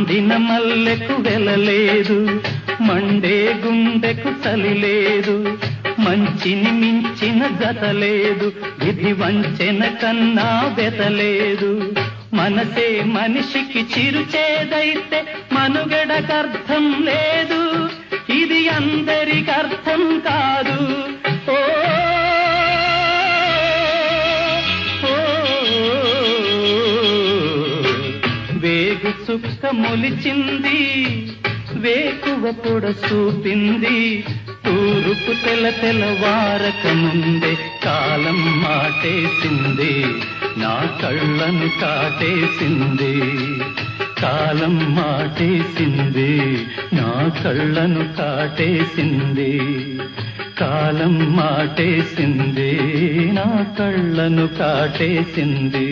ఎండిన మల్లెకు వెలలేదు, మండే గుండెకు చలి లేదు, మంచిని మించిన జత లేదు, విధి వంచెన కన్నా బెతలేదు. మనసే మనిషికి చిరుచేదైతే మనుగడకర్థం లేదు, ఇది అందరికర్థం కాదు. ఓ వేగు చుక్క మొలిచింది, వేకువ పొడ చూపింది, తూరుపు తెల్లవారక ముందే కాలం మాటేసింది, నా కళ్ళను కాటేసింది. కాలం మాటేసింది, నా కళ్ళను కాటేసింది. కాలం మాటేసింది, నా కళ్ళను కాటేసింది.